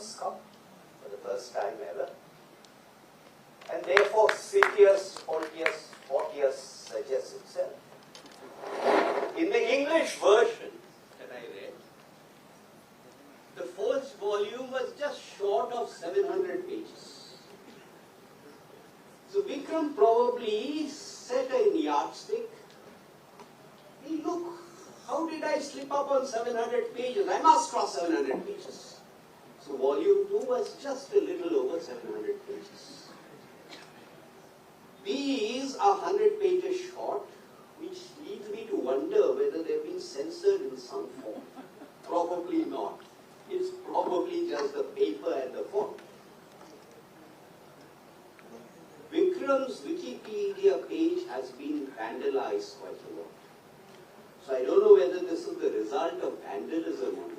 World's Cup for the first time ever. And therefore, Citius, Fortius suggests itself. In the English version that I read, the fourth volume was just short of 700 pages. So Vikram probably set a yardstick. Hey, look, how did I slip up on 700 pages? I must cross 700 pages. So volume 2 was just a little over 700 pages. These are 100 pages short, which leads me to wonder whether they've been censored in some form. Probably not. It's probably just the paper and the font. Vikram's Wikipedia page has been vandalized quite a lot. So I don't know whether this is the result of vandalism or not.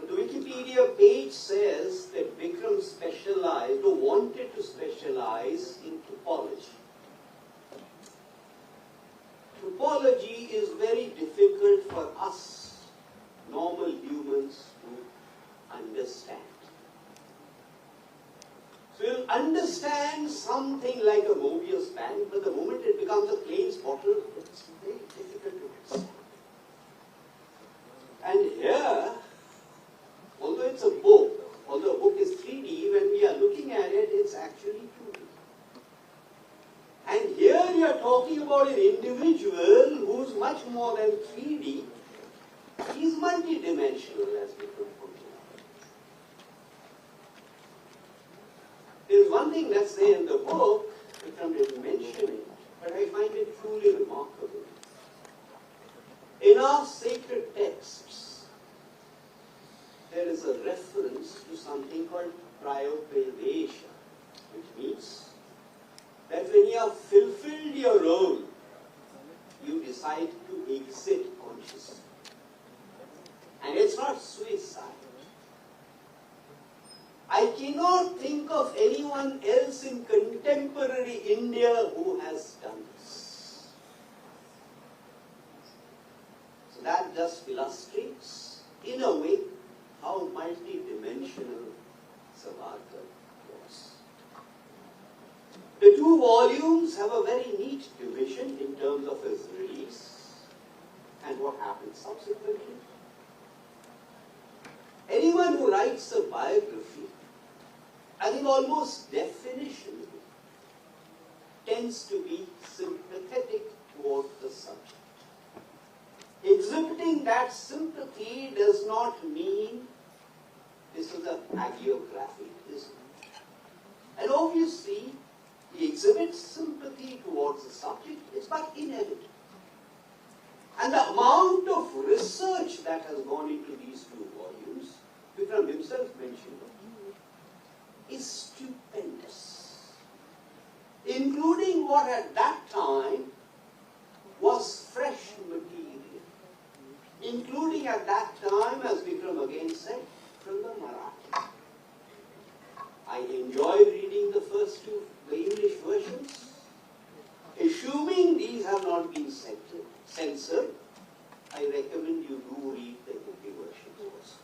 But the Wikipedia page says that Vikram specialized or wanted to specialize in topology. Topology is very difficult for us, normal humans, to understand. So you'll understand something like a Mobius band, but the moment it becomes a Kleins bottle, it's very difficult to understand. And here, although it's a book, although a book is 3D, when we are looking at it, it's actually 2D. And here we are talking about an individual who's much more than 3D. He's multidimensional, as we could put it. There's one thing that's there in the book, Vikram didn't mention it, but I find it truly remarkable. In our sacred texts, there is a reference to something called prioprevesha, which means that when you have fulfilled your role, you decide to exit consciousness. And it's not suicide. I cannot think of anyone else in contemporary India who has done this. So that just illustrates, in a way, how multidimensional Savarkar was. The 2 volumes have a very neat division in terms of his release and what happened subsequently. Anyone who writes a biography, I think almost definitionally, tends to be sympathetic toward the subject. Exhibiting that sympathy does not mean this is a hagiography, isn't it? And obviously, he exhibits sympathy towards the subject, it's but inevitable. And the amount of research that has gone into these 2 volumes, Vikram himself mentioned it, is stupendous. Including what at that time was fresh material. Including at that time, as Vikram again said, from the Marathi. I enjoyed reading the first 2, the English versions. Assuming these have not been censored, I recommend you do read the Hindi versions also.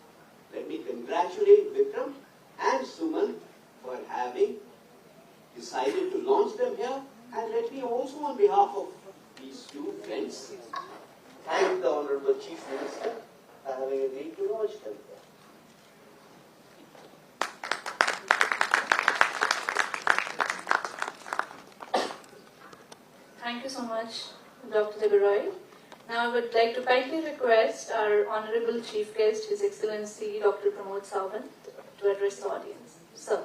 Let me congratulate Vikram and Suman for having decided to launch them here, and let me also, on behalf of these 2 friends, thank the Honorable Chief Minister for having agreed to launch them here. Thank you so much, Dr. Debaroy. Now I would like to kindly request our Honorable Chief Guest, His Excellency Dr. Pramod Sawant, to address the audience. Sir.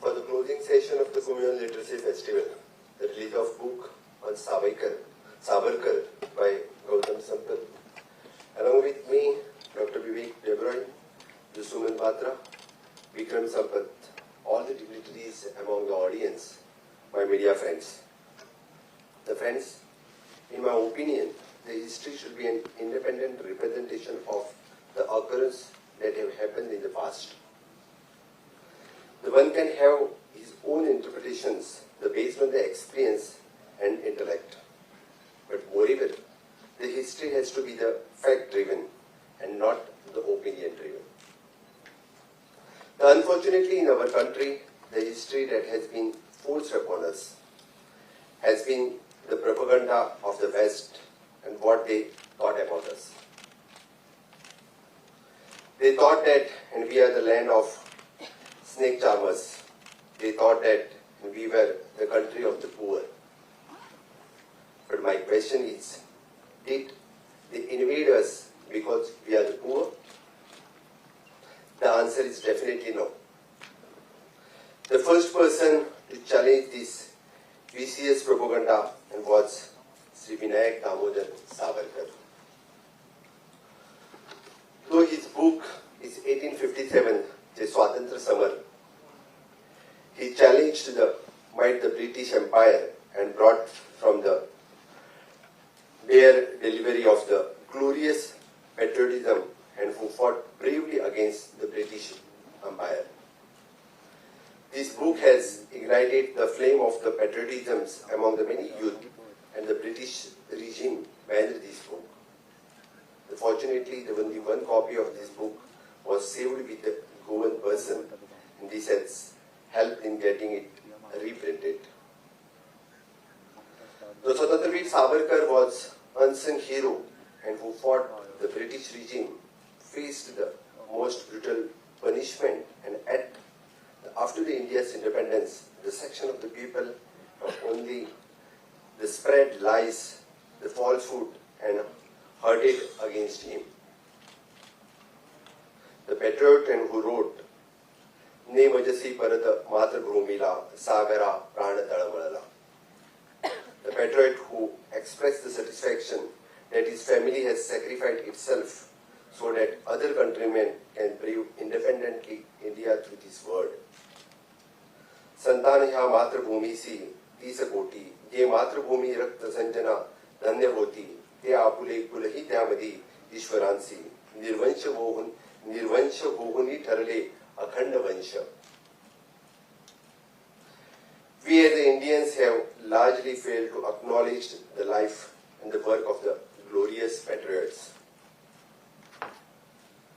For the closing session of the Kumaon Literary Festival, the release of book on Savarkar by Gautam Sampath. Along with me, Dr. Vinayak Damodar Savarkar, Batra, Vikram Sampath, all the dignitaries among the audience, my media friends. The friends, in my opinion, the history should be an independent representation of the occurrence that have happened in the past. The one can have his own interpretations based on the experience the fact-driven and not the opinion-driven. Unfortunately, in our country, the history that has been forced upon us has been the propaganda of the West and what they thought about us. They thought that, and we are the land of snake charmers, they thought that we were the country of the poor. But my question is, did they invade us because we are the poor? The answer is definitely no. The first person to challenge this vicious propaganda was Sri Vinayak Damodar Savarkar. Though his book is 1857, the Swatantra Samar, he challenged the British Empire and brought from the bare delivery of the glorious patriotism and who fought bravely against the British Empire. This book has ignited the flame of the patriotism among the many youth, and the British regime banned this book. Fortunately, only one copy of this book was saved with the Goan person, and this has helped in getting it reprinted. The Swatantra Savarkar was unsung hero and who fought the British regime, faced the most brutal punishment, and after the India's independence, the section of the people not only the spread lies, the falsehood, and hurted against him. The patriot and who wrote, Ne majasi parata matra bhumila sagara prana talamalala. The patriot who expressed the satisfaction that his family has sacrificed itself so that other countrymen can breathe independently India through this word. संतान ह्या मातृभूमी सी 30 कोटी जे मातृभूमी रक्त संजना धन्य होती ते आपुले कुलही त्यामध्ये ईश्वरांसी निर्वंश होऊनी ठरले अखंड वंश. We as the Indians have largely failed to acknowledge the life and the work of the glorious patriots.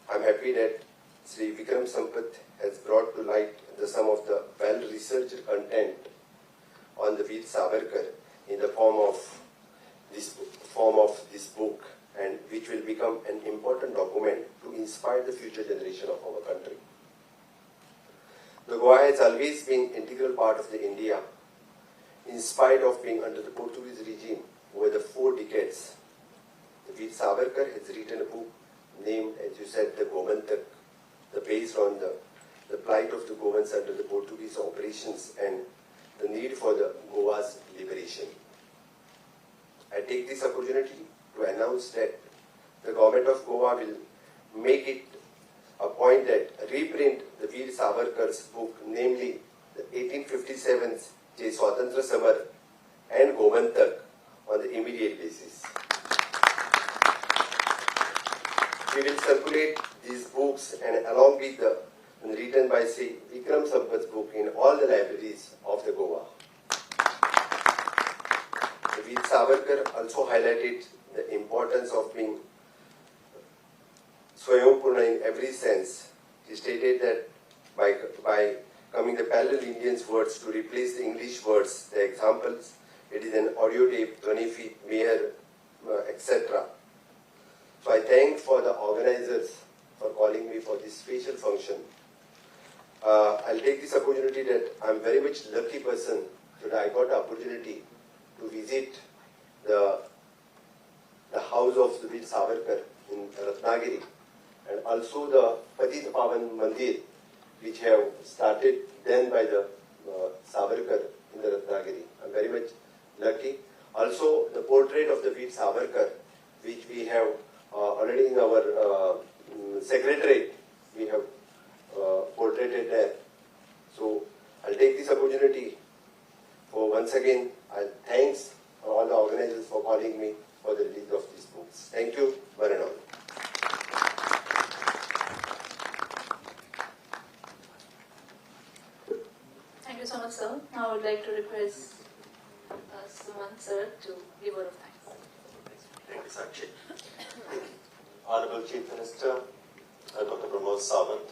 I am happy that Sri Vikram Sampath has brought to light some of the well-researched content on the Veer Savarkar in the form of this book, and which will become an important document to inspire the future generation of our country. The Goa has always been an integral part of the India, in spite of being under the Portuguese regime over the 4 decades. The Veer Savarkar has written a book named, as you said, the Gomantak, based on the plight of the Goans under the Portuguese operations and the need for the Goa's liberation. I take this opportunity to announce that the government of Goa will make it a point that reprint the Veer Savarkar's book, namely the 1857's Je Swatantra Samar and Gomantak, on the immediate basis. We will circulate these books and along with the written by Sri Vikram Sampath's book in all the libraries of the Goa. Veer Savarkar also highlighted the importance of being Swayambhurna in every sense. He stated that by coming the parallel Indian words to replace the English words, the examples, it is an audio tape, Dhwanifi, Mayor, etc. So I thank for the organizers for calling me for this special function. I'll take this opportunity that I'm very much lucky person that I got the opportunity to visit the house of the Veer Savarkar in Ratnagiri, and also the Patit Pavan Mandir, which have started then by the Savarkar in the Ratnagiri. I'm very much lucky. Also the portrait of the Veer Savarkar, which we have already in our secretariat, we have portrayed there. So I'll take this opportunity for once again, thanks all the organizers for calling me for the release of these books. Thank you, one and all. Thank you so much, sir. Now I would like to request Sumant sir to give word of thanks. Thank you, Sakshi. Honorable Chief Minister, Dr. Pramod Sawant,